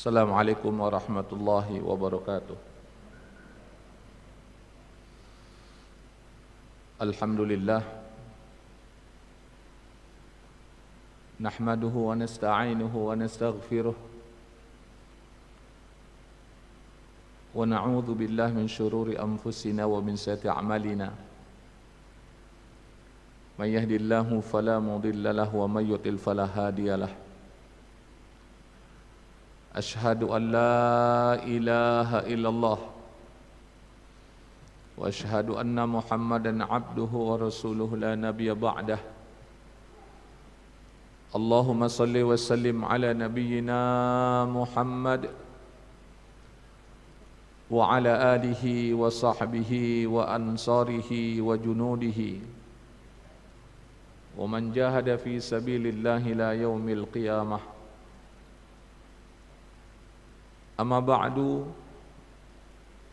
Assalamualaikum warahmatullahi wabarakatuh. Alhamdulillah nahmaduhu wa nasta'inuhu wa nastaghfiruh wa na'udzu billahi min syururi anfusina wa min sayyiati a'malina. May yahdihillahu fala mudilla lahu wa may yudlil fala hadiya lahu. Ashhadu an la ilaha illallah wa ashhadu anna Muhammadan abduhu wa rasuluhu la nabiyya ba'dah. Allahumma salli wa sallim ala nabiyyina Muhammad wa ala alihi wa sahbihi wa ansarihi wa junudihi wa man jahada fi sabilillahi la yaumil qiyamah. Amma ba'du,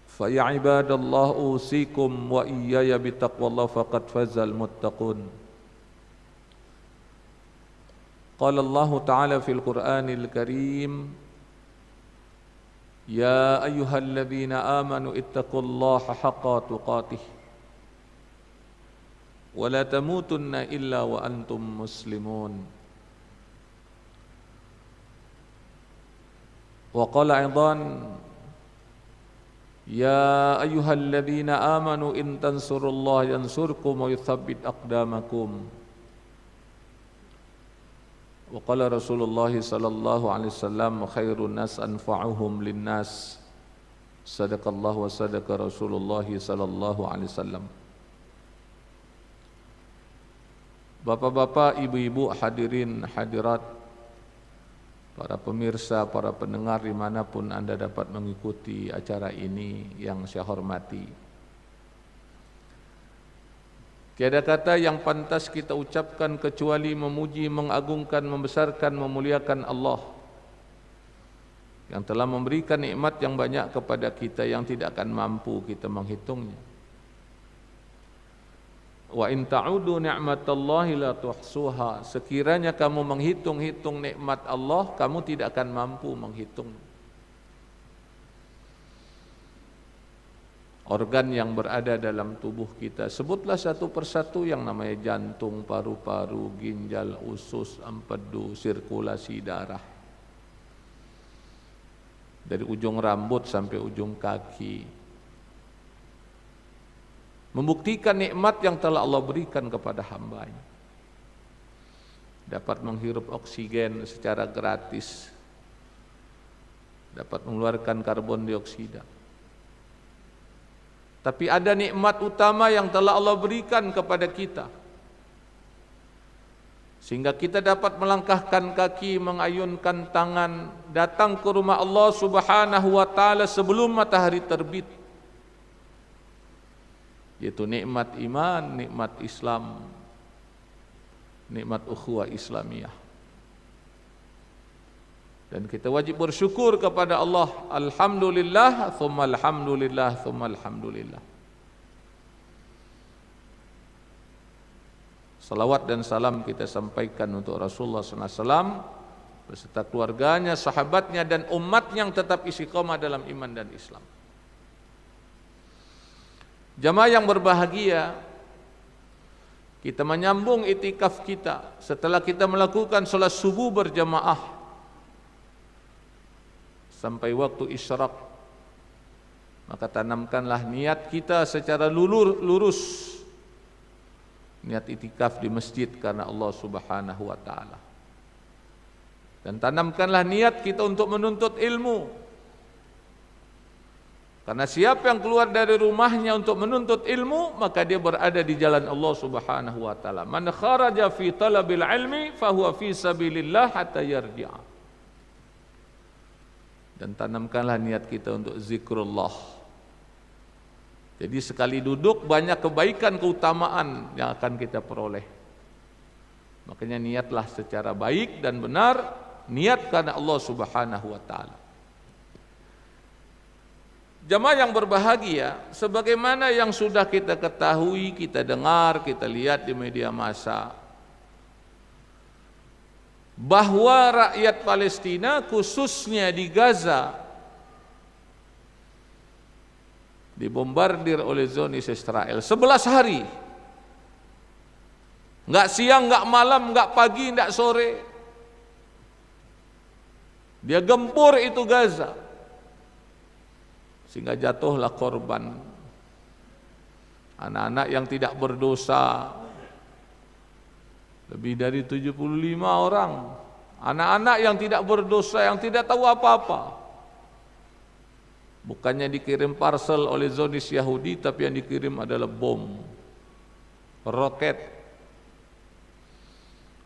fa ya ibadallah usikum wa iyaya bitaqwallah faqad fazal muttaqun. Qala Allah Ta'ala fil Qur'anil Karim, ya ayyuhalladzina amanu ittaqullaha haqqa tuqatih wa la tamutunna illa wa antum muslimun. Wa qala aidan, ya ayyuhalladzina amanu in tansurullaha yansurkum wa yuthabbit aqdamakum. Wa qala Rasulullah sallallahu alaihi wasallam, khairun nas anfa'uhum linnas. Sadaqallahu wa sadaqa Rasulullah sallallahu alaihi wasallam. Bapak-bapak, ibu-ibu, hadirin, hadirat, para pemirsa, para pendengar dimanapun Anda dapat mengikuti acara ini yang saya hormati. Tiada kata yang pantas kita ucapkan kecuali memuji, mengagungkan, membesarkan, memuliakan Allah yang telah memberikan nikmat yang banyak kepada kita yang tidak akan mampu kita menghitungnya. Wa in ta'udu ni'matallahi la tuhsuha. Sekiranya kamu menghitung-hitung nikmat Allah, kamu tidak akan mampu menghitung. Organ yang berada dalam tubuh kita, sebutlah satu persatu yang namanya jantung, paru-paru, ginjal, usus, empedu, sirkulasi darah. Dari ujung rambut sampai ujung kaki. Membuktikan nikmat yang telah Allah berikan kepada hamba-Nya. Dapat menghirup oksigen secara gratis, dapat mengeluarkan karbon dioksida. Tapi ada nikmat utama yang telah Allah berikan kepada kita, sehingga kita dapat melangkahkan kaki, mengayunkan tangan, datang ke rumah Allah Subhanahu wa Ta'ala sebelum matahari terbit. Yaitu nikmat iman, nikmat Islam, nikmat ukhuwah Islamiyah. Dan kita wajib bersyukur kepada Allah. Alhamdulillah, thumma alhamdulillah, thumma alhamdulillah. Salawat dan salam kita sampaikan untuk Rasulullah SAW beserta keluarganya, sahabatnya, dan umat yang tetap istiqomah dalam iman dan Islam. Jamaah yang berbahagia, kita menyambung itikaf kita setelah kita melakukan salat subuh berjamaah sampai waktu isyraq. Maka tanamkanlah niat kita secara lurus, niat itikaf di masjid karena Allah Subhanahu wa Ta'ala. Dan tanamkanlah niat kita untuk menuntut ilmu. Karena siapa yang keluar dari rumahnya untuk menuntut ilmu, maka dia berada di jalan Allah Subhanahu wa Ta'ala. Man kharaja fi talabil ilmi fahuwa fi sabilillah hatta yarji'a. Dan tanamkanlah niat kita untuk zikrullah. Jadi sekali duduk banyak kebaikan, keutamaan yang akan kita peroleh. Makanya niatlah secara baik dan benar, niat karena Allah Subhanahu wa Ta'ala. Jamaah yang berbahagia, sebagaimana yang sudah kita ketahui, kita dengar, kita lihat di media massa, bahwa rakyat Palestina khususnya di Gaza dibombardir oleh Zionis Israel 11 hari, nggak siang, nggak malam, nggak pagi, nggak sore. Dia gempur itu Gaza, sehingga jatuhlah korban anak-anak yang tidak berdosa, lebih dari 75 orang, anak-anak yang tidak berdosa, yang tidak tahu apa-apa. Bukannya dikirim parcel oleh Zionis Yahudi, tapi yang dikirim adalah bom, roket.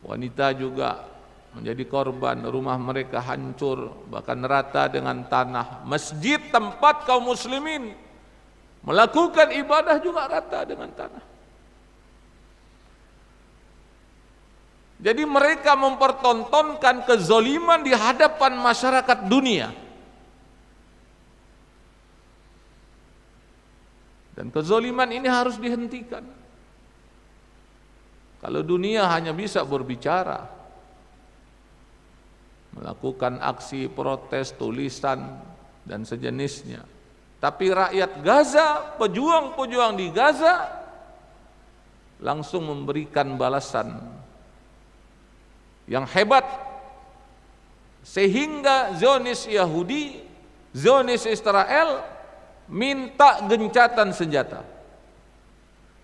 Wanita juga menjadi korban, rumah mereka hancur, bahkan rata dengan tanah. Masjid tempat kaum muslimin melakukan ibadah juga rata dengan tanah. Jadi mereka mempertontonkan kezaliman di hadapan masyarakat dunia. Dan kezaliman ini harus dihentikan. Kalau dunia hanya bisa berbicara, melakukan aksi protes, tulisan dan sejenisnya, tapi rakyat Gaza, pejuang-pejuang di Gaza langsung memberikan balasan yang hebat, sehingga Zionis Yahudi, Zionis Israel minta gencatan senjata.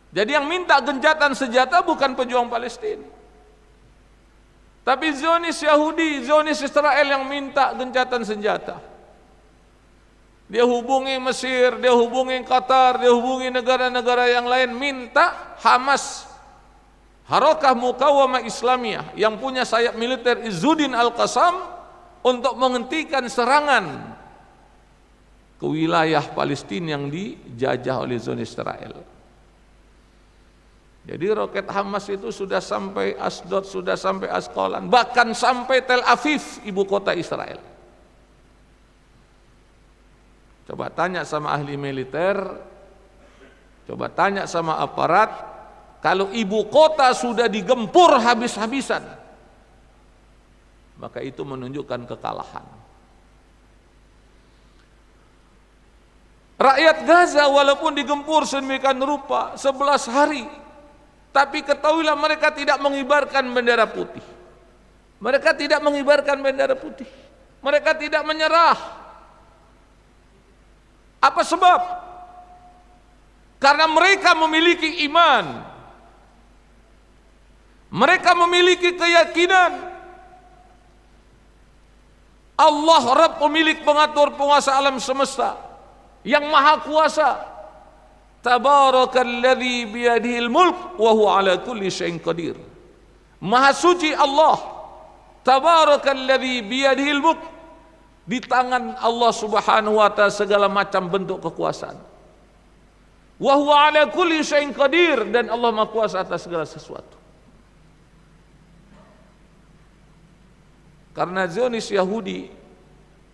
Jadi yang minta gencatan senjata bukan pejuang Palestina, tapi Zionis Yahudi, Zionis Israel yang minta gencatan senjata. Dia hubungi Mesir, dia hubungi Qatar, dia hubungi negara-negara yang lain, minta Hamas, Harakah Muqawamah Islamiyah yang punya sayap militer Izzuddin Al-Qassam, untuk menghentikan serangan ke wilayah Palestina yang dijajah oleh Zionis Israel. Jadi roket Hamas itu sudah sampai Asdod, sudah sampai Asqalan, bahkan sampai Tel Aviv, ibu kota Israel. Coba tanya sama ahli militer, coba tanya sama aparat, kalau ibu kota sudah digempur habis-habisan, maka itu menunjukkan kekalahan. Rakyat Gaza walaupun digempur sedemikian rupa 11 hari, tapi ketahuilah mereka tidak mengibarkan bendera putih. Mereka tidak mengibarkan bendera putih. Mereka tidak menyerah. Apa sebab? Karena mereka memiliki iman. Mereka memiliki keyakinan Allah Rabb, pemilik pengatur penguasa alam semesta, yang maha kuasa. Tabarakalladzi biyadihil mulk wa huwa ala kulli syai'in qadir. Maha suci Allah. Tabarakalladzi biyadihil mulk. Di tangan Allah Subhanahu wa taala segala macam bentuk kekuasaan. Wa huwa ala kulli syai'in qadir, dan Allah maha kuasa atas segala sesuatu. Karena Zionis Yahudi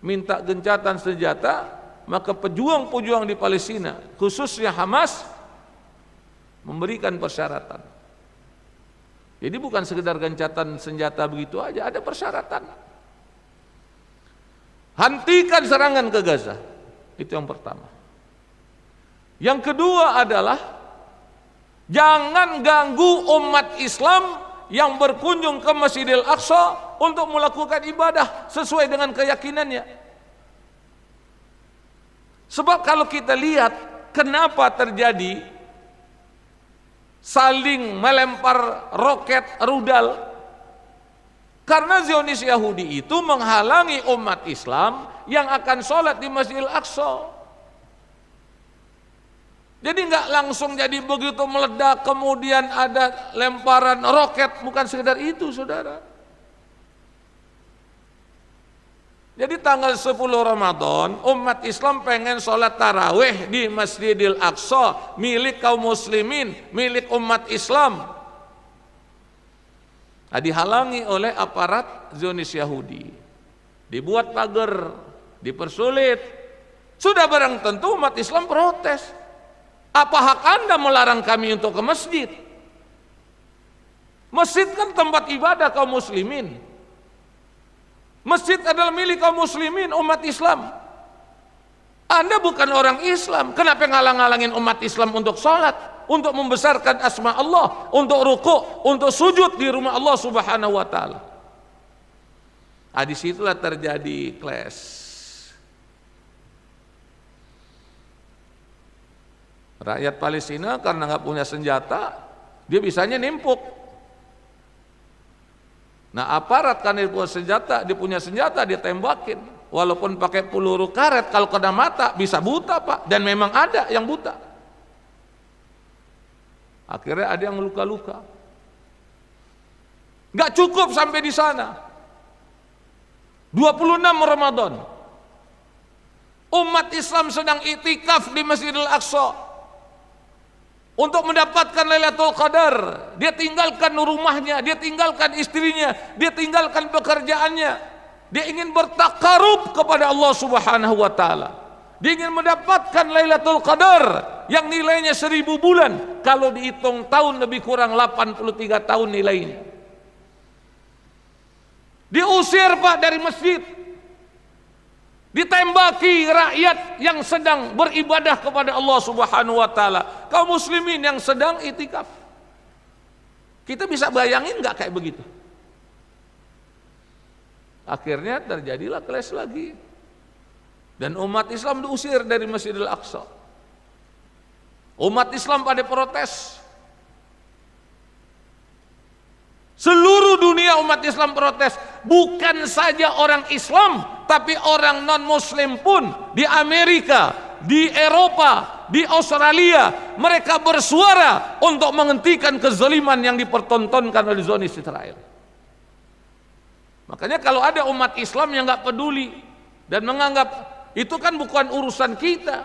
minta gencatan senjata, maka pejuang-pejuang di Palestina, khususnya Hamas, memberikan persyaratan. Jadi bukan sekedar gencatan senjata begitu aja, ada persyaratan. Hentikan serangan ke Gaza, itu yang pertama. Yang kedua adalah jangan ganggu umat Islam yang berkunjung ke Masjidil Aqsa untuk melakukan ibadah sesuai dengan keyakinannya. Sebab kalau kita lihat kenapa terjadi saling melempar roket rudal, karena Zionis Yahudi itu menghalangi umat Islam yang akan sholat di Masjidil Aqsa. Jadi nggak langsung jadi begitu meledak kemudian ada lemparan roket, bukan sekedar itu, saudara. Jadi tanggal 10 Ramadan umat Islam pengen sholat tarawih di Masjidil Aqsa, milik kaum muslimin, milik umat Islam. Nah, dihalangi oleh aparat Zionis Yahudi, dibuat pagar, dipersulit. Sudah barang tentu umat Islam protes. Apa hak Anda melarang kami untuk ke masjid? Masjid kan tempat ibadah kaum muslimin. Masjid adalah milik kaum muslimin, umat Islam. Anda bukan orang Islam, kenapa ngalang-ngalangin umat Islam untuk sholat, untuk membesarkan asma Allah, untuk ruku', untuk sujud di rumah Allah Subhanahu wa taala? Disitulah terjadi clash. Rakyat Palestina karena nggak punya senjata, dia bisanya nimpuk. Nah, aparat kan dia punya senjata, dia tembakin. Walaupun pakai peluru karet, kalau kena mata bisa buta, Pak. Dan memang ada yang buta. Akhirnya ada yang luka-luka. Nggak cukup sampai di sana. 26 Ramadan, umat Islam sedang iktikaf di Masjidil Aqsa untuk mendapatkan Lailatul Qadar. Dia tinggalkan rumahnya, dia tinggalkan istrinya, dia tinggalkan pekerjaannya. Dia ingin bertakarub kepada Allah Subhanahu wa taala. Dia ingin mendapatkan Lailatul Qadar yang nilainya 1000 bulan. Kalau dihitung tahun lebih kurang 83 tahun nilainya. Diusir, Pak, dari masjid. Ditembaki rakyat yang sedang beribadah kepada Allah Subhanahu wa taala, kaum muslimin yang sedang itikaf. Kita bisa bayangin nggak kayak begitu? Akhirnya terjadilah clash lagi. Dan umat Islam diusir dari Masjidil Aqsa. Umat Islam pada protes. Seluruh dunia umat Islam protes. Bukan saja orang Islam, tapi orang non-Muslim pun di Amerika, di Eropa, di Australia, mereka bersuara untuk menghentikan kezaliman yang dipertontonkan oleh Zionis Israel. Makanya kalau ada umat Islam yang nggak peduli dan menganggap itu kan bukan urusan kita,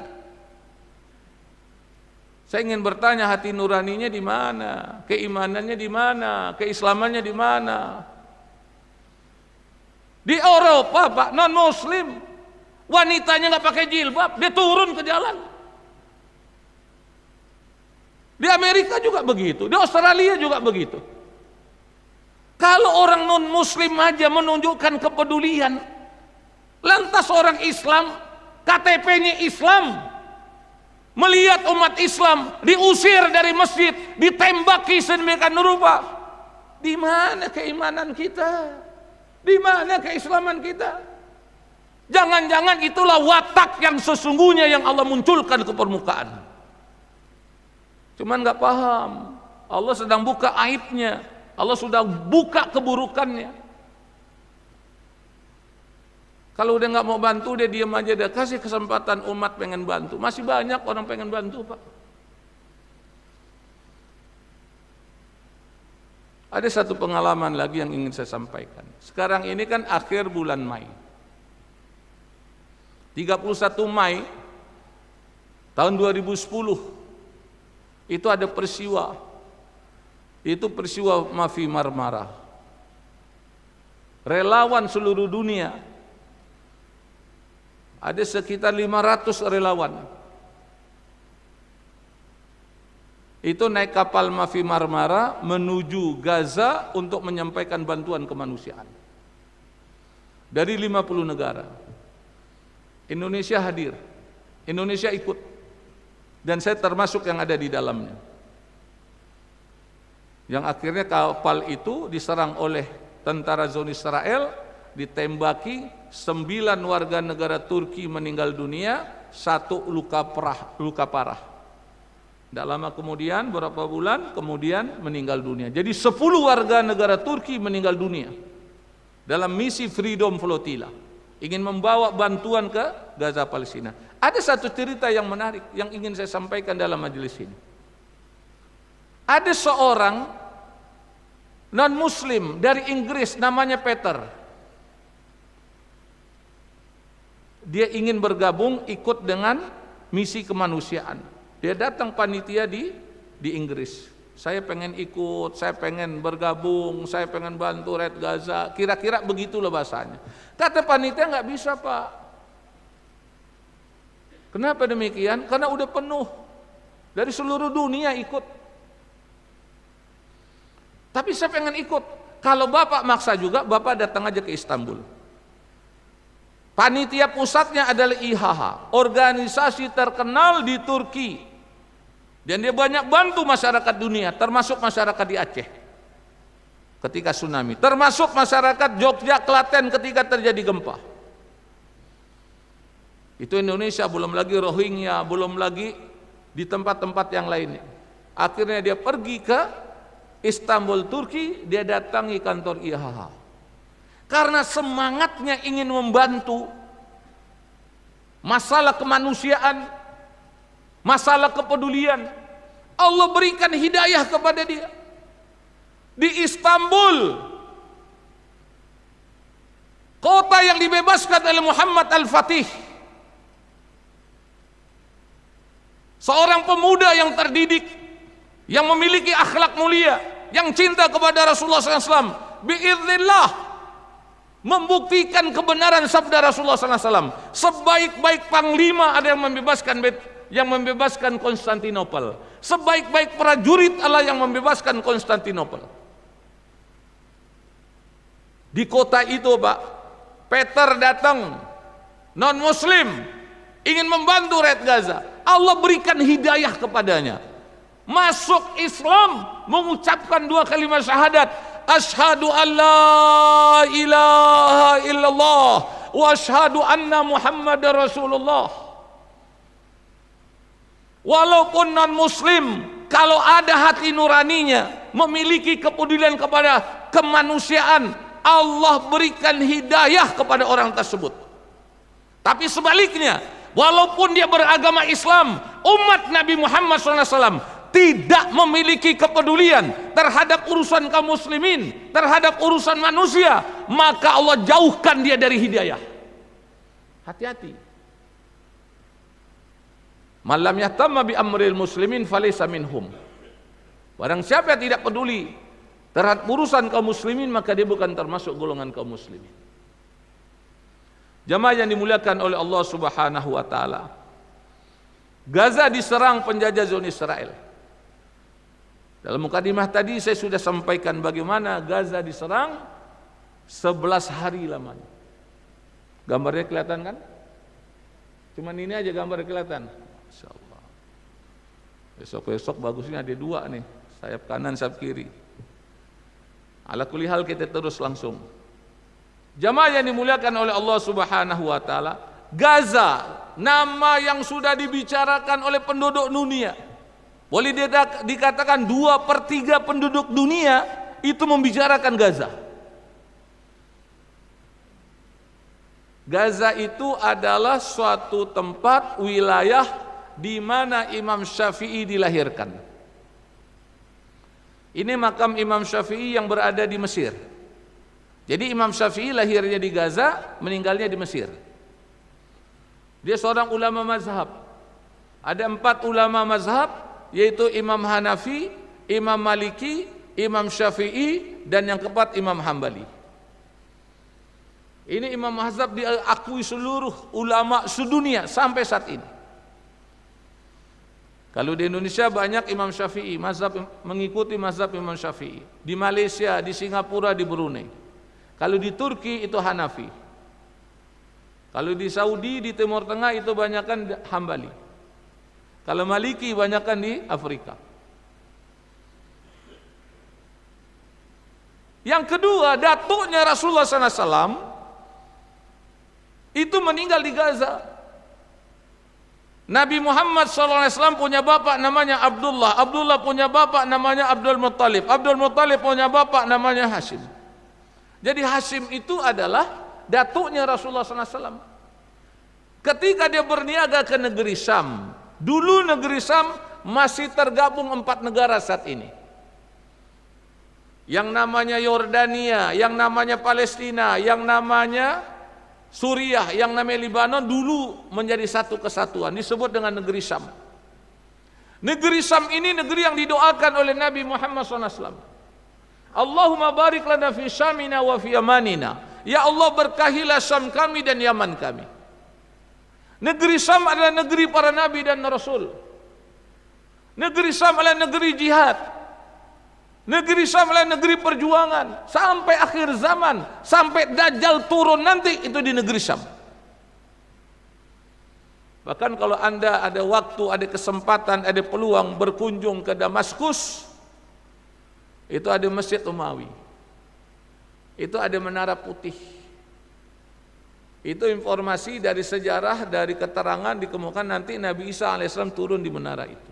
saya ingin bertanya, hati nuraninya di mana? Keimanannya di mana? Keislamannya di mana? Di Eropa, Pak, non-Muslim, wanitanya nggak pakai jilbab, dia turun ke jalan. Di Amerika juga begitu, di Australia juga begitu. Kalau orang non-Muslim aja menunjukkan kepedulian, lantas orang Islam, KTP-nya Islam, melihat umat Islam diusir dari masjid, ditembaki sedemikian rupa. Di mana keimanan kita? Di mana keislaman kita? Jangan-jangan itulah watak yang sesungguhnya yang Allah munculkan ke permukaan. Cuman nggak paham. Allah sedang buka aibnya. Allah sudah buka keburukannya. Kalau udah nggak mau bantu, dia diam aja. Dia kasih kesempatan umat pengen bantu. Masih banyak orang pengen bantu, Pak. Ada satu pengalaman lagi yang ingin saya sampaikan. Sekarang ini kan akhir bulan Mei. 31 Mei tahun 2010 itu ada peristiwa. Itu peristiwa Mafi Marmara. Relawan seluruh dunia, ada sekitar 500 relawan. Itu naik kapal Mafi Marmara menuju Gaza untuk menyampaikan bantuan kemanusiaan. Dari 50 negara. Indonesia hadir. Indonesia ikut. Dan saya termasuk yang ada di dalamnya. Yang akhirnya kapal itu diserang oleh tentara Zionis Israel, ditembaki, 9 warga negara Turki meninggal dunia, 1 luka parah. Tidak lama kemudian, beberapa bulan kemudian meninggal dunia. Jadi 10 warga negara Turki meninggal dunia dalam misi Freedom Flotilla, ingin membawa bantuan ke Gaza Palestina. Ada satu cerita yang menarik yang ingin saya sampaikan dalam majelis ini. Ada seorang non-Muslim dari Inggris namanya Peter. Dia ingin bergabung ikut dengan misi kemanusiaan. Dia datang panitia di Inggris. Saya pengen ikut, saya pengen bergabung, saya pengen bantu Rakyat Gaza. Kira-kira begitulah bahasanya. Kata panitia, nggak bisa, Pak. Kenapa demikian? Karena udah penuh. Dari seluruh dunia ikut. Tapi saya pengen ikut. Kalau Bapak maksa juga, Bapak datang aja ke Istanbul. Panitia pusatnya adalah IHH, organisasi terkenal di Turki. Dan dia banyak bantu masyarakat dunia, termasuk masyarakat di Aceh ketika tsunami, termasuk masyarakat Jogja, Klaten ketika terjadi gempa. Itu Indonesia, belum lagi Rohingya, belum lagi di tempat-tempat yang lainnya. Akhirnya dia pergi ke Istanbul, Turki, dia datangi kantor IHH. Karena semangatnya ingin membantu masalah kemanusiaan, masalah kepedulian, Allah berikan hidayah kepada dia. Di Istanbul, kota yang dibebaskan oleh Muhammad Al-Fatih, seorang pemuda yang terdidik, yang memiliki akhlak mulia, yang cinta kepada Rasulullah SAW, biiznillah membuktikan kebenaran sabda Rasulullah SAW. Sebaik-baik panglima ada yang membebaskan Konstantinopel. Sebaik-baik prajurit Allah yang membebaskan Konstantinopel. Di kota itu, Pak, Peter datang, non muslim, ingin membantu rakyat Gaza. Allah berikan hidayah kepadanya, masuk Islam, mengucapkan 2 kalimat syahadat, asyhadu an la ilaha illallah wa asyhadu anna Muhammadar Rasulullah. Walaupun non muslim, kalau ada hati nuraninya, memiliki kepedulian kepada kemanusiaan, Allah berikan hidayah kepada orang tersebut. Tapi sebaliknya, walaupun dia beragama Islam, umat Nabi Muhammad SAW tidak memiliki kepedulian terhadap urusan kaum muslimin, terhadap urusan manusia, maka Allah jauhkan dia dari hidayah. Hati-hati. Man lam yahtamma bi amril muslimin falaysa minhum. Barang siapa yang tidak peduli terhadap urusan kaum muslimin, maka dia bukan termasuk golongan kaum muslimin. Jamaah yang dimuliakan oleh Allah Subhanahu wa taala, Gaza diserang penjajah Zionis Israel. Dalam mukadimah tadi saya sudah sampaikan bagaimana Gaza diserang 11 hari lamanya. Gambarnya kelihatan kan? Cuman ini aja gambar kelihatan. Masyaallah. Besok-besok bagusnya ada 2 nih, sayap kanan, sayap kiri. Ala kulli hal kita terus langsung. Jamaah yang dimuliakan oleh Allah Subhanahu wa taala, Gaza nama yang sudah dibicarakan oleh penduduk dunia. Boleh dikatakan 2/3 penduduk dunia itu membicarakan Gaza. Gaza itu adalah suatu tempat wilayah di mana Imam Syafi'i dilahirkan. Ini makam Imam Syafi'i yang berada di Mesir. Jadi Imam Syafi'i lahirnya di Gaza, meninggalnya di Mesir. Dia seorang ulama mazhab. Ada 4 ulama mazhab, yaitu Imam Hanafi, Imam Maliki, Imam Syafi'i, dan yang keempat Imam Hambali. Ini imam mazhab diakui seluruh ulama sedunia sampai saat ini. Kalau di Indonesia banyak Imam Syafi'i, mazhab mengikuti mazhab Imam Syafi'i. Di Malaysia, di Singapura, di Brunei. Kalau di Turki itu Hanafi. Kalau di Saudi, di Timur Tengah itu banyakkan Hambali. Kalau Maliki banyakkan di Afrika. Yang kedua, datuknya Rasulullah SAW itu meninggal di Gaza. Nabi Muhammad SAW punya bapak namanya Abdullah. Abdullah punya bapak namanya Abdul Muttalib. Abdul Muttalib punya bapak namanya Hashim. Jadi Hashim itu adalah datuknya Rasulullah SAW. Ketika dia berniaga ke negeri Syam, dulu negeri Syam masih tergabung 4 negara saat ini. Yang namanya Yordania, yang namanya Palestina, yang namanya Suriah, yang namanya Libanon dulu menjadi satu kesatuan, disebut dengan negeri Syam. Negeri Syam ini negeri yang didoakan oleh Nabi Muhammad SAW. Allahumma barik lana fi Syamina wa fi Yamanina. Ya Allah, berkahilah Syam kami dan Yaman kami. Negeri Syam adalah negeri para nabi dan rasul. Negeri Syam adalah negeri jihad. Negeri Syam adalah negeri perjuangan sampai akhir zaman, sampai Dajjal turun nanti itu di negeri Syam. Bahkan kalau Anda ada waktu, ada kesempatan, ada peluang berkunjung ke Damaskus, itu ada Masjid Umawi, itu ada Menara Putih. Itu informasi dari sejarah, dari keterangan dikemukakan nanti Nabi Isa alaihissalam turun di menara itu.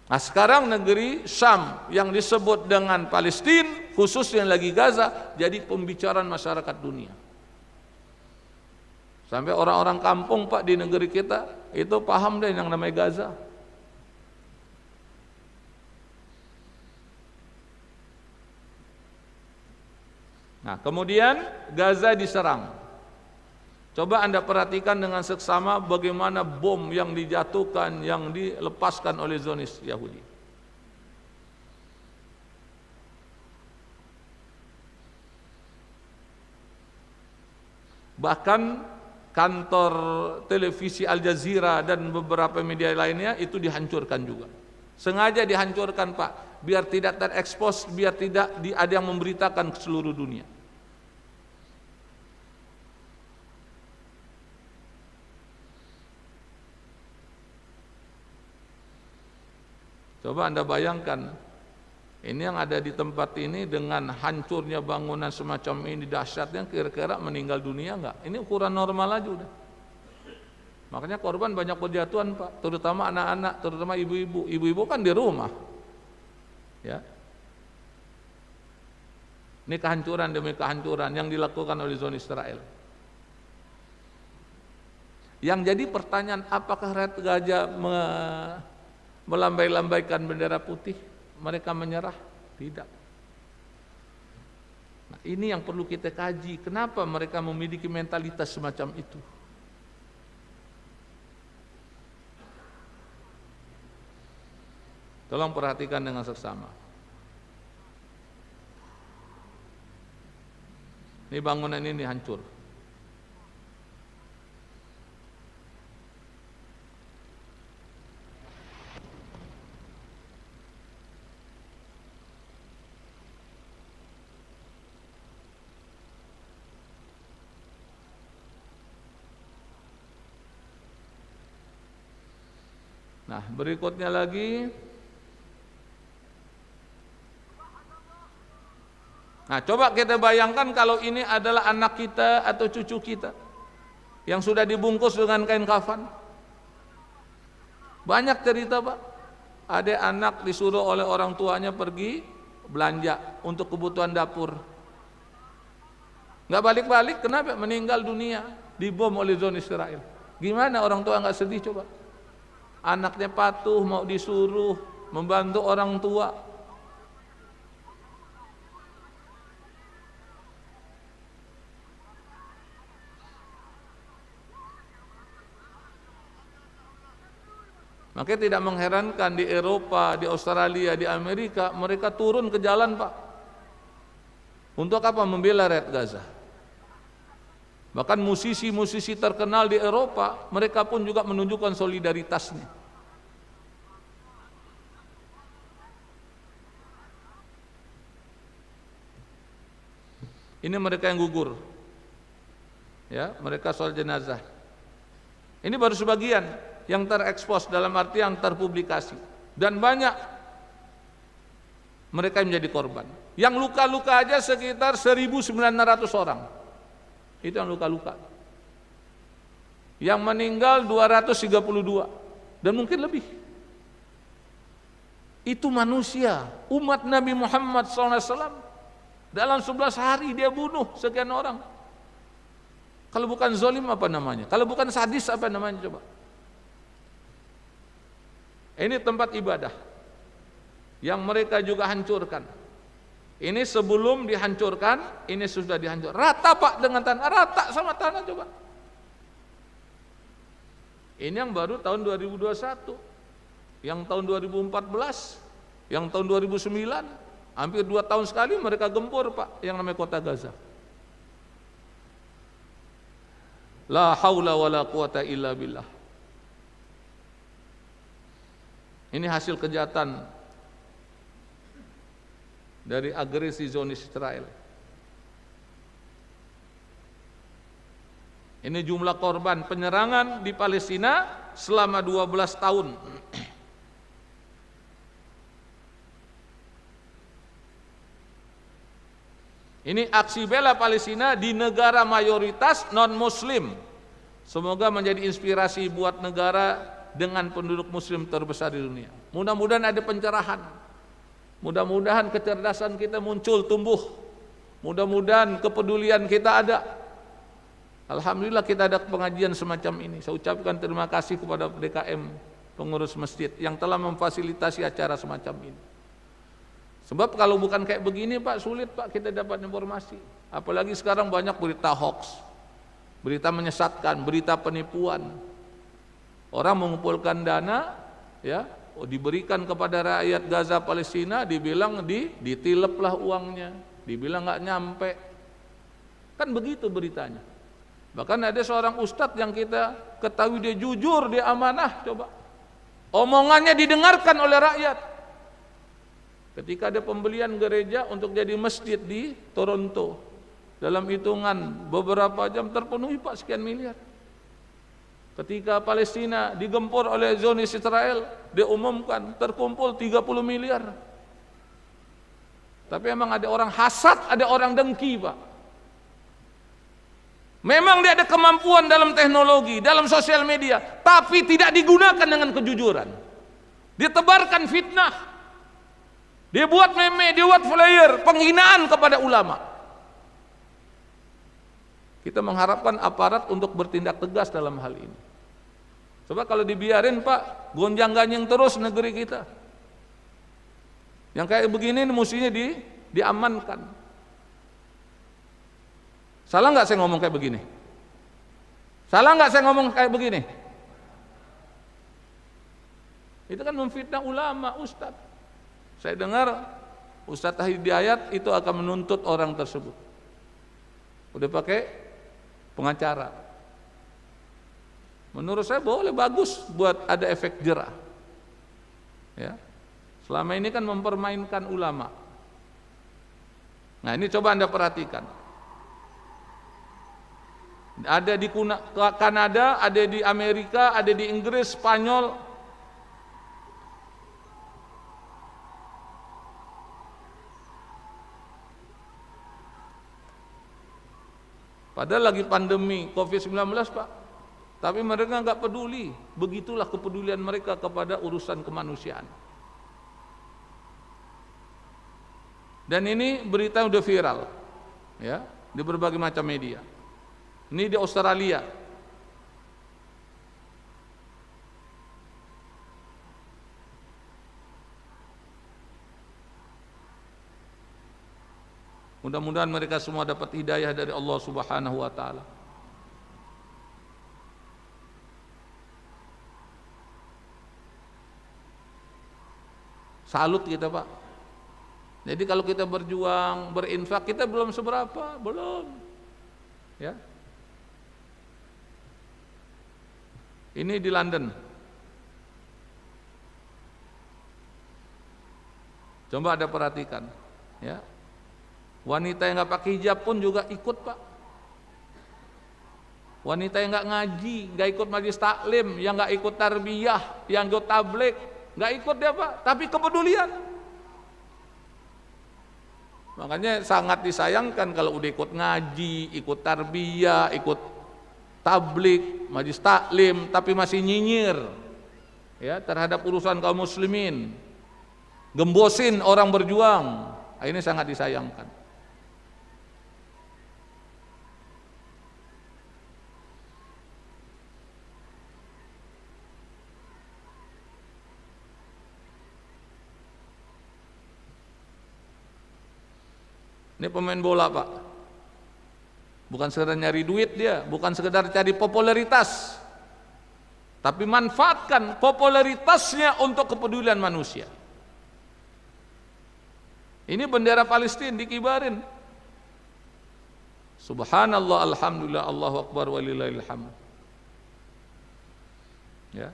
Nah sekarang negeri Syam yang disebut dengan Palestina, khususnya lagi Gaza, jadi pembicaraan masyarakat dunia. Sampai orang-orang kampung Pak di negeri kita itu paham deh yang namanya Gaza. Nah kemudian Gaza diserang. Coba Anda perhatikan dengan seksama bagaimana bom yang dijatuhkan, yang dilepaskan oleh Zionis Yahudi. Bahkan kantor televisi Al Jazeera dan beberapa media lainnya itu dihancurkan juga. Sengaja dihancurkan Pak, biar tidak terekspos, biar tidak ada yang memberitakan ke seluruh dunia. Coba Anda bayangkan, ini yang ada di tempat ini dengan hancurnya bangunan semacam ini, dahsyatnya, kira-kira meninggal dunia enggak? Ini ukuran normal aja udah. Makanya korban banyak berjatuhan Pak, terutama anak-anak, terutama ibu-ibu. Ibu-ibu kan di rumah, ya. Ini kehancuran demi kehancuran yang dilakukan oleh Zionis Israel. Yang jadi pertanyaan, apakah rakyat Gaza melambai-lambaikan bendera putih, mereka menyerah? Tidak. Nah, ini yang perlu kita kaji, kenapa mereka memiliki mentalitas semacam itu. Tolong perhatikan dengan seksama. Ini bangunan ini hancur. Nah, berikutnya lagi. Nah, coba kita bayangkan kalau ini adalah anak kita atau cucu kita yang sudah dibungkus dengan kain kafan. Banyak cerita Pak, ada anak disuruh oleh orang tuanya pergi belanja untuk kebutuhan dapur. Nggak balik-balik, kenapa? Meninggal dunia, dibom oleh Zionis Israel. Gimana orang tua nggak sedih coba? Anaknya patuh, mau disuruh membantu orang tua. Makanya tidak mengherankan di Eropa, di Australia, di Amerika, mereka turun ke jalan Pak. Untuk apa? Membela rakyat Gaza. Bahkan musisi-musisi terkenal di Eropa, mereka pun juga menunjukkan solidaritasnya. Ini mereka yang gugur, ya, mereka soal jenazah. Ini baru sebagian yang terekspos, dalam arti yang terpublikasi, dan banyak mereka yang menjadi korban. Yang luka-luka aja sekitar 1.900 orang. Itu yang luka-luka. Yang meninggal 232 dan mungkin lebih. Itu manusia, umat Nabi Muhammad SAW. Dalam 11 hari dia bunuh sekian orang. Kalau bukan zalim apa namanya? Kalau bukan sadis apa namanya coba? Ini tempat ibadah yang mereka juga hancurkan. Ini sebelum dihancurkan, ini sudah dihancur. Rata Pak dengan tanah, rata sama tanah coba. Ini yang baru tahun 2021. Yang tahun 2014, yang tahun 2009, hampir 2 tahun sekali mereka gempur Pak, yang namanya kota Gaza. La haula wala quwata illa billah. Ini hasil kejahatan dari agresi Zionis Israel. Ini jumlah korban penyerangan di Palestina selama 12 tahun. Ini aksi bela Palestina di negara mayoritas non-muslim. Semoga menjadi inspirasi buat negara dengan penduduk muslim terbesar di dunia. Mudah-mudahan ada pencerahan. Mudah-mudahan kecerdasan kita muncul, tumbuh. Mudah-mudahan kepedulian kita ada. Alhamdulillah kita ada pengajian semacam ini. Saya ucapkan terima kasih kepada DKM, pengurus masjid yang telah memfasilitasi acara semacam ini. Sebab kalau bukan kayak begini Pak, sulit Pak kita dapat informasi. Apalagi sekarang banyak berita hoax, berita menyesatkan, berita penipuan. Orang mengumpulkan dana, ya, diberikan kepada rakyat Gaza Palestina, dibilang ditileplah uangnya, dibilang nggak nyampe. Kan begitu beritanya. Bahkan ada seorang ustadz yang kita ketahui dia jujur, dia amanah, coba. Omongannya didengarkan oleh rakyat. Ketika ada pembelian gereja untuk jadi masjid di Toronto, dalam hitungan beberapa jam terpenuhi Pak, sekian miliar. Ketika Palestina digempur oleh Zionis Israel, dia umumkan terkumpul 30 miliar. Tapi emang ada orang hasad, ada orang dengki Pak. Memang dia ada kemampuan dalam teknologi, dalam sosial media, tapi tidak digunakan dengan kejujuran. Dia tebarkan fitnah. Dia buat meme, dia buat flyer, penghinaan kepada ulama. Kita mengharapkan aparat untuk bertindak tegas dalam hal ini. Coba kalau dibiarin Pak, gonjang-ganjing terus negeri kita. Yang kayak begini mestinya diamankan. Salah nggak saya ngomong kayak begini? Salah nggak saya ngomong kayak begini? Itu kan memfitnah ulama, ustadz. Saya dengar Ustadz Hidayat itu akan menuntut orang tersebut. Udah pakai pengacara. Menurut saya boleh, bagus buat ada efek jerah. Ya. Selama ini kan mempermainkan ulama. Nah, ini coba Anda perhatikan. Ada di Kanada, ada di Amerika, ada di Inggris, Spanyol. Padahal lagi pandemi COVID-19 Pak, tapi mereka nggak peduli. Begitulah kepedulian mereka kepada urusan kemanusiaan. Dan ini berita udah viral, ya, di berbagai macam media. Ini di Australia. Mudah-mudahan mereka semua dapat hidayah dari Allah Subhanahu wa taala. Salut kita Pak. Jadi kalau kita berjuang, berinfak, kita belum seberapa, belum. Ya. Ini di London. Coba Anda perhatikan, ya. Wanita yang nggak pakai hijab pun juga ikut Pak. Wanita yang nggak ngaji, nggak ikut majelis taklim, yang nggak ikut tarbiyah, yang ikut tabligh, nggak ikut dia Pak. Tapi kepedulian. Makanya sangat disayangkan kalau udah ikut ngaji, ikut tarbiyah, ikut tabligh, majelis taklim, tapi masih nyinyir, ya, terhadap urusan kaum muslimin, gembosin orang berjuang. Ini sangat disayangkan. Ini pemain bola Pak, bukan sekedar nyari duit dia, bukan sekedar cari popularitas, tapi manfaatkan popularitasnya untuk kepedulian manusia. Ini bendera Palestina dikibarin. Subhanallah, alhamdulillah, Allahu akbar, walillahil hamd. Ya.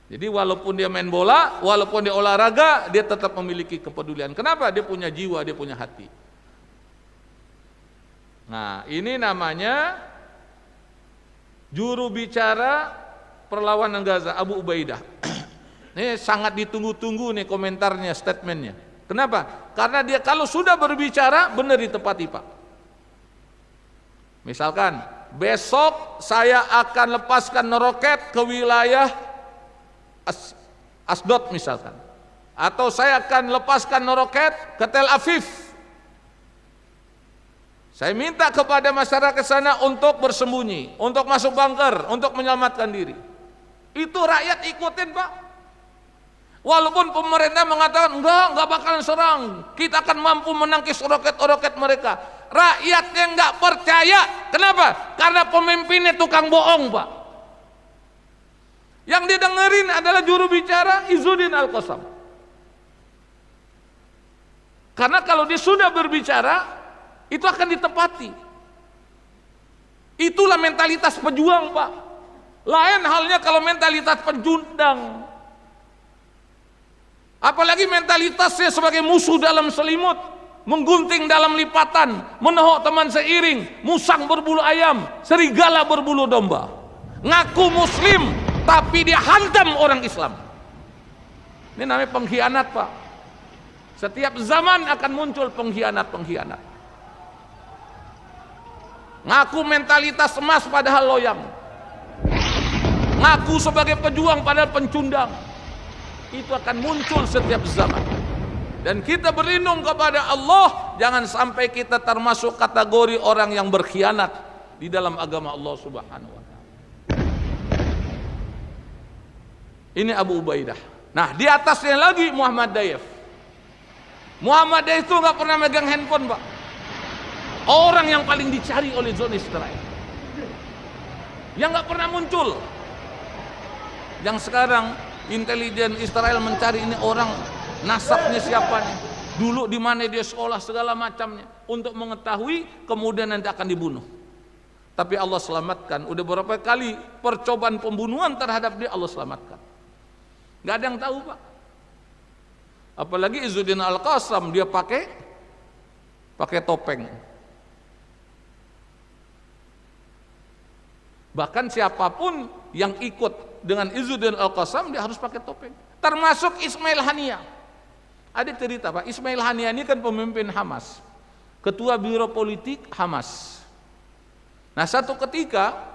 Jadi walaupun dia main bola, walaupun dia olahraga, dia tetap memiliki kepedulian. Kenapa? Dia punya jiwa, dia punya hati. Nah, ini namanya juru bicara perlawanan Gaza, Abu Ubaidah. Ini sangat ditunggu-tunggu nih komentarnya, statementnya. Kenapa? Karena dia kalau sudah berbicara benar ditepati, Pak. Misalkan, besok saya akan lepaskan roket ke wilayah Asdod misalkan, atau saya akan lepaskan roket ke Tel Aviv. Saya minta kepada masyarakat sana untuk bersembunyi, untuk masuk bunker, untuk menyelamatkan diri. Itu rakyat ikutin, Pak. Walaupun pemerintah mengatakan enggak bakalan serang, kita akan mampu menangkis roket-roket mereka. Rakyatnya enggak percaya. Kenapa? Karena pemimpinnya tukang bohong, Pak. Yang didengerin adalah juru bicara Izzuddin Al-Qassam. Karena kalau dia sudah berbicara, itu akan ditepati. Itulah mentalitas pejuang, Pak. Lain halnya kalau mentalitas pencundang. Apalagi mentalitasnya sebagai musuh dalam selimut, menggunting dalam lipatan, menohok teman seiring, musang berbulu ayam, serigala berbulu domba. Ngaku muslim, tapi dia hantam orang Islam. Ini namanya pengkhianat, Pak. Setiap zaman akan muncul pengkhianat-pengkhianat. Ngaku mentalitas emas padahal loyang. Ngaku sebagai pejuang padahal pencundang. Itu akan muncul setiap zaman. Dan kita berlindung kepada Allah, jangan sampai kita termasuk kategori orang yang berkhianat di dalam agama Allah Subhanahu wa taala. Ini Abu Ubaidah. Nah, di atasnya lagi Muhammad Dayef. Muhammad Dayef itu nggak pernah megang handphone, Pak. Orang yang paling dicari oleh Zionis Israel, yang nggak pernah muncul. Yang sekarang intelijen Israel mencari ini orang, nasabnya siapa nih, dulu di mana dia sekolah, segala macamnya, untuk mengetahui, kemudian nanti akan dibunuh. Tapi Allah selamatkan. Udah beberapa kali percobaan pembunuhan terhadap dia, Allah selamatkan. Nggak ada yang tahu, Pak. Apalagi Izzuddin Al-Qassam, dia pakai topeng. Bahkan siapapun yang ikut dengan Izzuddin Al-Qassam, dia harus pakai topeng. Termasuk Ismail Haniyah. Ada cerita, Pak, Ismail Haniyah ini kan pemimpin Hamas, ketua biro politik Hamas. Nah, satu ketika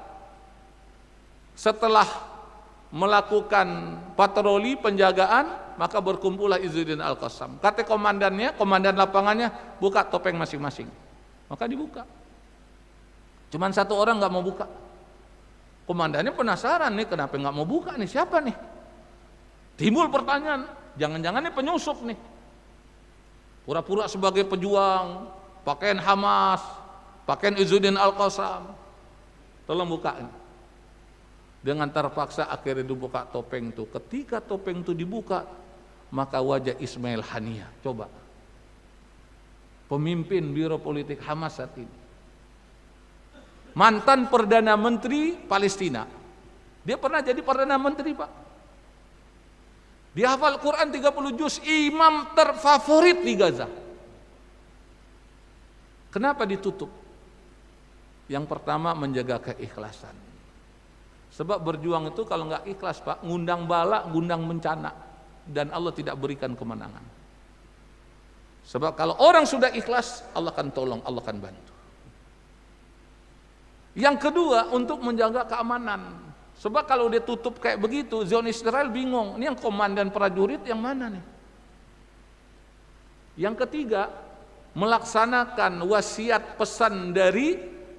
setelah melakukan patroli penjagaan, maka berkumpullah Izzuddin Al-Qassam. Kata komandan lapangannya, buka topeng masing-masing. Maka dibuka. Cuman satu orang nggak mau buka. Komandannya penasaran nih, kenapa nggak mau buka nih, siapa nih? Timbul pertanyaan, jangan-jangan ini penyusup nih. Pura-pura sebagai pejuang, pakaian Hamas, pakaian Izzuddin Al-Qassam. Tolong bukain. Dengan terpaksa akhirnya dibuka topeng itu. Ketika topeng itu dibuka, maka wajah Ismail Haniyah. Coba, pemimpin biro politik Hamas saat ini, mantan Perdana Menteri Palestina. Dia pernah jadi Perdana Menteri, Pak. Dia hafal Quran 30 juz, imam terfavorit di Gaza. Kenapa ditutup? Yang pertama, menjaga keikhlasan. Sebab berjuang itu kalau nggak ikhlas, Pak, ngundang bala, ngundang bencana, dan Allah tidak berikan kemenangan. Sebab kalau orang sudah ikhlas, Allah akan tolong, Allah akan bantu. Yang kedua, untuk menjaga keamanan. Sebab kalau dia tutup kayak begitu, Zionis Israel bingung, ini yang komandan prajurit yang mana nih? Yang ketiga, melaksanakan wasiat pesan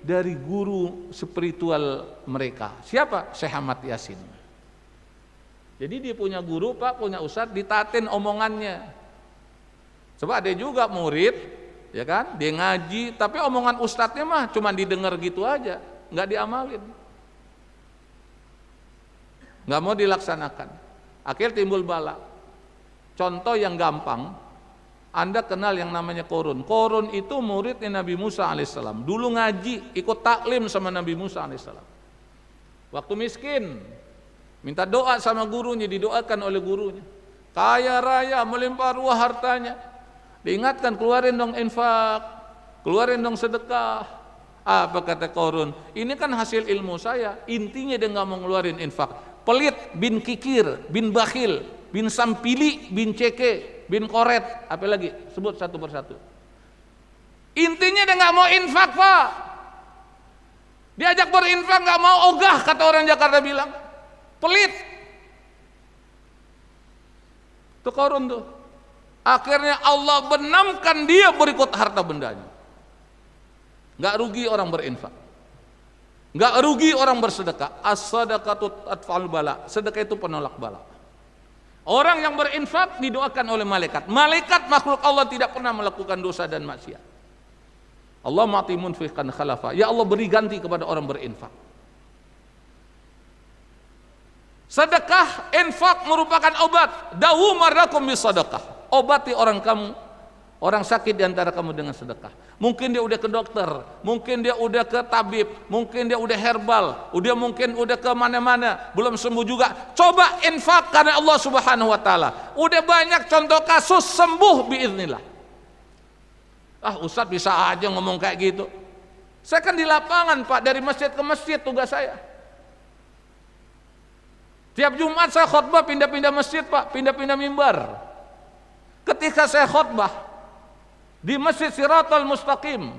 dari guru spiritual mereka. Siapa? Syekh Ahmad Yasin. Jadi dia punya guru, Pak, punya ustadz, ditatin omongannya. Sebab ada juga murid, ya kan, dia ngaji, tapi omongan ustadznya mah cuma didengar gitu aja, nggak diamalin, nggak mau dilaksanakan. Akhirnya timbul bala. Contoh yang gampang, Anda kenal yang namanya Korun. Korun itu muridnya Nabi Musa alaihissalam. Dulu ngaji, ikut taklim sama Nabi Musa alaihissalam. Waktu miskin, Minta doa sama gurunya, didoakan oleh gurunya. Kaya raya, melimpah ruah hartanya. Diingatkan, keluarin dong infak, keluarin dong sedekah. Apa kata Qarun? Ini kan hasil ilmu saya. Intinya dia nggak mau ngeluarin infak. Pelit, bin kikir, bin bakhil, bin sampili, bin ceke, bin koret. Apa lagi? Sebut satu persatu. Intinya dia nggak mau infak, Pak. Diajak berinfak nggak mau, ogah kata orang Jakarta bilang. Pelit. Itu Qarun tuh. Akhirnya Allah benamkan dia berikut harta bendanya. Nggak rugi orang berinfak, nggak rugi orang bersedekah. As-sadaqatu atfa'ul bala. Sedekah itu penolak bala. Orang yang berinfak didoakan oleh malaikat. Malaikat makhluk Allah tidak pernah melakukan dosa dan maksiat. Allah ma'ti munfiqan khalafa. Ya Allah, beri ganti kepada orang berinfak. Sedekah, infak merupakan obat. Dawu marrakum bisadaqah. Obati orang kamu, orang sakit di antara kamu dengan sedekah. Mungkin dia udah ke dokter, mungkin dia udah ke tabib, mungkin dia udah herbal, mungkin udah ke mana-mana, belum sembuh juga. Coba infak karena Allah Subhanahu wa taala. Udah banyak contoh kasus sembuh biiznillah. Ah, Ustadz bisa aja ngomong kayak gitu. Saya kan di lapangan, Pak, dari masjid ke masjid tugas saya. Tiap Jumat saya khutbah pindah-pindah masjid, Pak, pindah-pindah mimbar. Ketika saya khutbah di Masjid Siratal Mustaqim,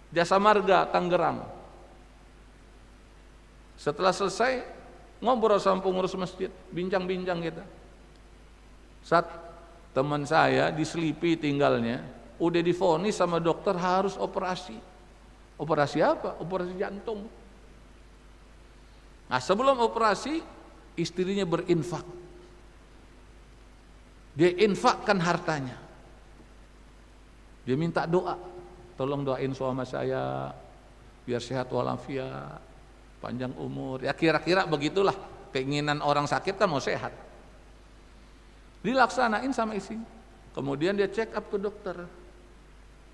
Jasa Marga, Tangerang, setelah selesai ngobrol sama pengurus masjid, bincang-bincang kita. Saat teman saya di Selipi tinggalnya, udah divonis sama dokter harus operasi. Operasi apa? Operasi jantung. Nah, sebelum operasi istrinya berinfak. Dia infakkan hartanya. Dia minta doa, tolong doain suami saya biar sehat walafiat, panjang umur. Ya kira-kira begitulah keinginan orang sakit kan, mau sehat. Dilaksanain sama istri. Kemudian dia check up ke dokter.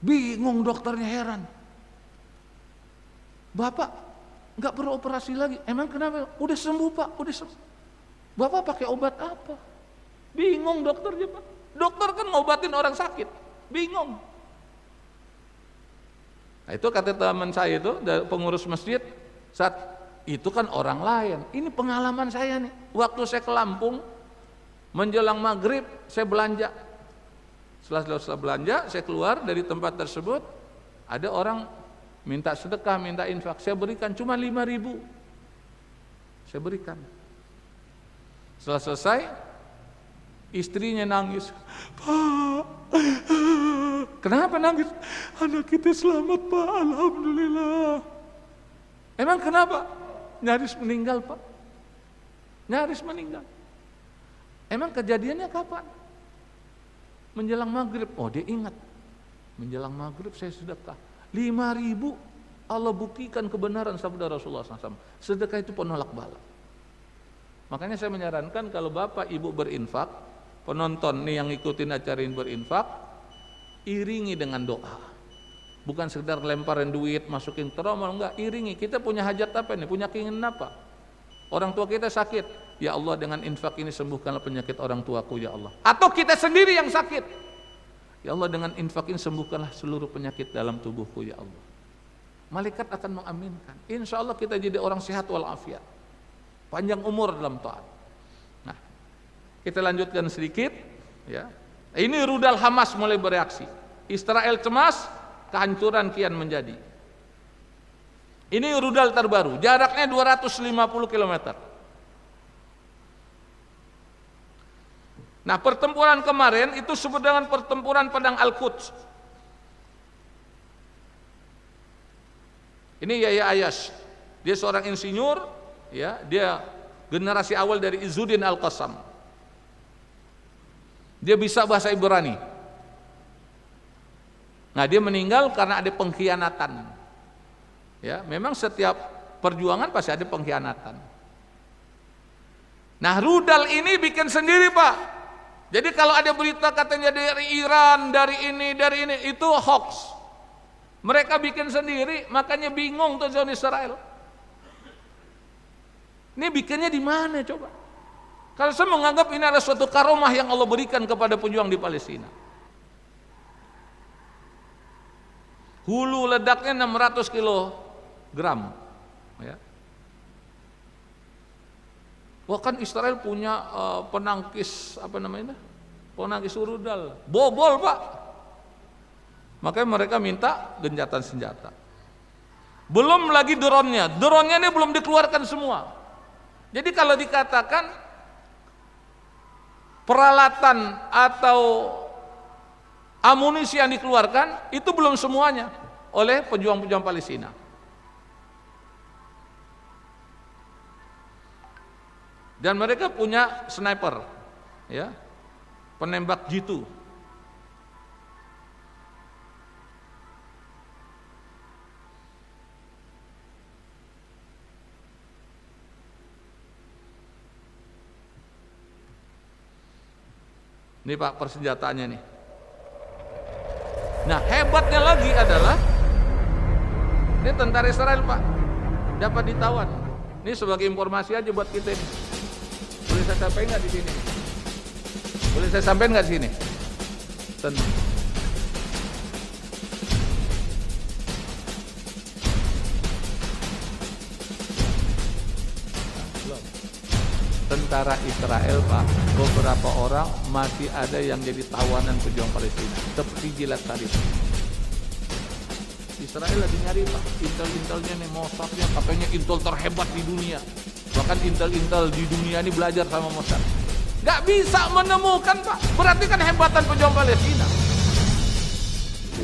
Bingung dokternya, heran. Bapak nggak perlu operasi lagi. Emang kenapa? Udah sembuh, Pak, udah sembuh. Bapak pakai obat apa? Bingung dokternya, Pak. Dokter kan ngobatin orang sakit. Bingung. Nah, itu kata teman saya itu, pengurus masjid, saat itu kan orang lain. Ini pengalaman saya nih. Waktu saya ke Lampung, menjelang maghrib, saya belanja. Setelah belanja, saya keluar dari tempat tersebut. Ada orang minta sedekah, minta infak. Saya berikan cuma 5.000. Saya berikan. Setelah selesai, istrinya nangis. Pak, kenapa nangis? Anak kita selamat, Pak, alhamdulillah. Emang kenapa? Nyaris meninggal, Pak. Nyaris meninggal. Emang kejadiannya kapan? Menjelang maghrib. Oh, dia ingat. Menjelang maghrib saya sedekah 5.000. Allah buktikan kebenaran sabda Rasulullah SAW. Sedekah itu penolak bala. Makanya saya menyarankan kalau bapak ibu berinfak, penonton nih yang ngikutin acara ini berinfak, iringi dengan doa. Bukan sekedar lemparin duit, masukin tromol, enggak, iringi. Kita punya hajat apa nih? Punya keinginan apa? Orang tua kita sakit, ya Allah dengan infak ini sembuhkanlah penyakit orang tuaku ya Allah. Atau kita sendiri yang sakit, ya Allah dengan infak ini sembuhkanlah seluruh penyakit dalam tubuhku ya Allah. Malaikat akan mengaminkan. Insya Allah kita jadi orang sehat walafiat, panjang umur dalam taat. Nah, kita lanjutkan sedikit ya. Ini rudal Hamas mulai bereaksi. Israel cemas, kehancuran kian menjadi. Ini rudal terbaru, jaraknya 250 km. Nah, pertempuran kemarin itu disebut dengan pertempuran Padang Al-Quds. Ini Yahya Ayash, dia seorang insinyur, ya, dia generasi awal dari Izzuddin Al-Qassam. Dia bisa bahasa Ibrani. Nah, dia meninggal karena ada pengkhianatan. Ya, memang setiap perjuangan pasti ada pengkhianatan. Nah, rudal ini bikin sendiri, Pak. Jadi kalau ada berita katanya dari Iran, dari ini, itu hoax. Mereka bikin sendiri, makanya bingung tuh Zionis Israel. Ini bikinnya di mana coba? Kalau saya menganggap ini adalah suatu karomah yang Allah berikan kepada pejuang di Palestina. Hulu ledaknya 600 kilogram. Ya. Wah kan Israel punya penangkis apa namanya? Penangkis rudal, bobol Pak. Makanya mereka minta gencatan senjata. Belum lagi drone-nya ini belum dikeluarkan semua. Jadi kalau dikatakan peralatan atau amunisi yang dikeluarkan itu belum semuanya oleh pejuang-pejuang Palestina. Dan mereka punya sniper, ya, penembak jitu. Ini Pak persenjataannya nih. Nah hebatnya lagi adalah ini tentara Israel Pak dapat ditawan. Ini sebagai informasi aja buat kita ini. Boleh saya sampaikan nggak di sini? Boleh saya sampaikan nggak di sini? Tentara Israel Pak, beberapa orang masih ada yang jadi tawanan pejuang Palestina seperti Gilad Shalit. Israel lagi nyari Pak, intel-intelnya nih, Mossadnya katanya intel terhebat di dunia. Bahkan intel-intel di dunia ini belajar sama Mossad. Gak bisa menemukan Pak, berarti kan hebatan pejuang Palestina.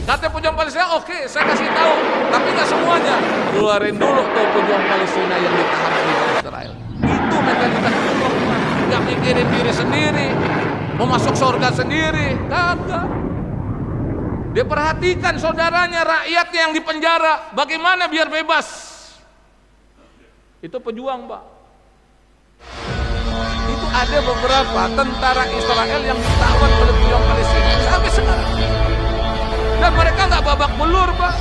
Kata pejuang Palestina, oke, saya kasih tahu, tapi gak semuanya. Keluarin dulu tuh pejuang Palestina yang ditahan di Israel. Itu mentalitas pejuang, gak mikirin diri sendiri, mau masuk surga sendiri, kagak. Dia perhatikan saudaranya, rakyatnya yang dipenjara, bagaimana biar bebas. Itu pejuang Pak. Itu ada beberapa tentara Israel yang ditawan oleh pejuang Palestina sampai sekarang. Dan mereka nggak babak belur Pak.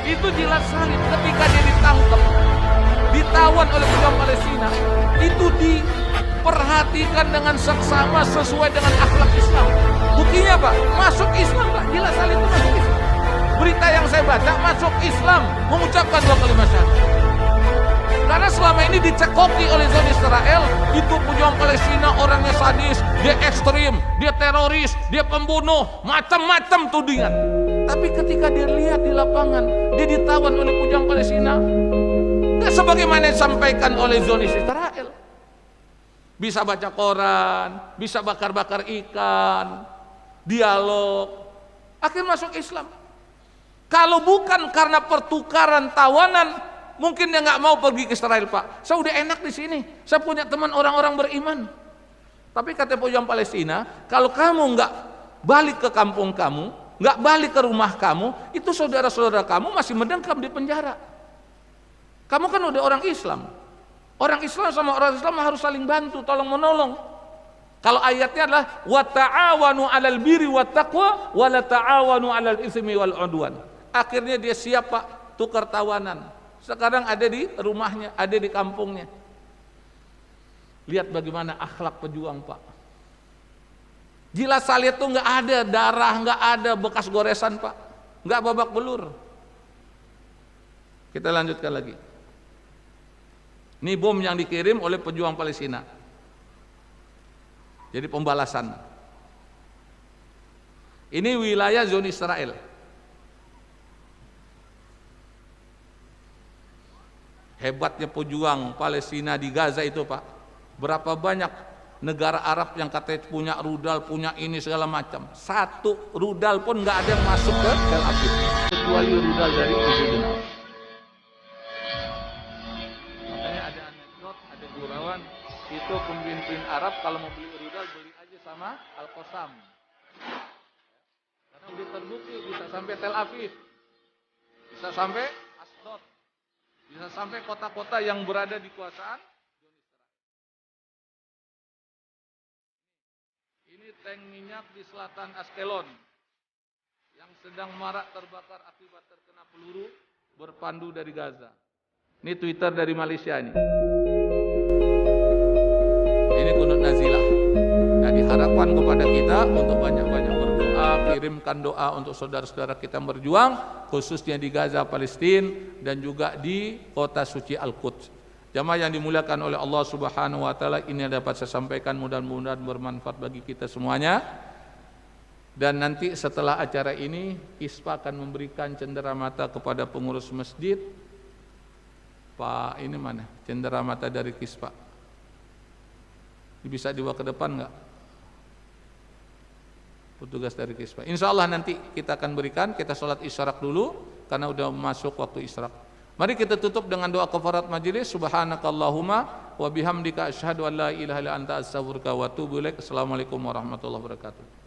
Itu Gilad Shalit ketika dia ditangkap, ditawan oleh pejuang Palestina, itu diperhatikan dengan seksama sesuai dengan akhlak Islam. Buktinya Pak, masuk Islam Pak, Gilad Shalit itu masuk Islam. Berita yang saya baca, masuk Islam, mengucapkan 2 kalimat syahadat. Karena selama ini dicekoki oleh Zionis Israel, itu pejuang Palestina orangnya sadis, dia ekstrim, dia teroris, dia pembunuh, macam-macam tudingan. Tapi ketika dia lihat di lapangan, dia ditawan oleh pejuang Palestina, nggak sebagaimana disampaikan oleh Zionis Israel. Bisa baca koran, bisa bakar-bakar ikan, dialog, akhirnya masuk Islam. Kalau bukan karena pertukaran tawanan, mungkin dia nggak mau pergi ke Israel Pak. Saya udah enak di sini. Saya punya teman orang-orang beriman. Tapi kata pejuang Palestina, kalau kamu nggak balik ke kampung kamu, nggak balik ke rumah kamu, itu saudara-saudara kamu masih mendengkam di penjara. Kamu kan udah orang Islam. Orang Islam sama orang Islam harus saling bantu, tolong menolong. Kalau ayatnya adalah wa ta'awanu 'alal birri wat taqwa wa la ta'awanu 'alal itsmi wal 'udwan. Akhirnya dia siap Pak, tukar tawanan. Sekarang ada di rumahnya, ada di kampungnya. Lihat bagaimana akhlak pejuang Pak. Gilad Shalit itu nggak ada darah, nggak ada bekas goresan Pak, nggak babak belur. Kita lanjutkan lagi. Ini bom yang dikirim oleh pejuang Palestina. Jadi pembalasan. Ini wilayah Zionis Israel. Hebatnya pejuang Palestina di Gaza itu Pak. Berapa banyak negara Arab yang katanya punya rudal, punya ini segala macam. Satu rudal pun nggak ada yang masuk ke Tel Aviv kecuali rudal dari Israel. Makanya ada anekdot, ada gurauan, itu pemimpin Arab kalau mau beli rudal beli aja sama Al-Qassam. Karena udah terbukti bisa sampai Tel Aviv, bisa sampai Asdod, bisa sampai kota-kota yang berada di kuasaan. Ini tank minyak di selatan Askelon yang sedang marak terbakar akibat terkena peluru berpandu dari Gaza. Ini Twitter dari Malaysia ini. Ini kunut nazilah. Nah, diharapkan kepada kita untuk banyak-banyak berdoa, kirimkan doa untuk saudara-saudara kita yang berjuang, khususnya di Gaza, Palestina, dan juga di kota suci Al-Quds. Jamaah yang dimuliakan oleh Allah Subhanahu wa taala, ini yang dapat saya sampaikan, mudah-mudahan bermanfaat bagi kita semuanya. Dan nanti setelah acara ini, Kispa akan memberikan cenderamata kepada pengurus masjid. Pak, ini mana cenderamata dari Kispa? Bisa dibawa ke depan enggak? Petugas dari Kispa. Insya Allah nanti kita akan berikan, kita sholat isyarak dulu, karena udah masuk waktu isyarak. Mari kita tutup dengan doa kafarat majelis. Subhanakallahumma wa bihamdika asyhadu an la ilaha illa anta astaghfiruka wa atubu ilaik. Assalamualaikum warahmatullahi wabarakatuh.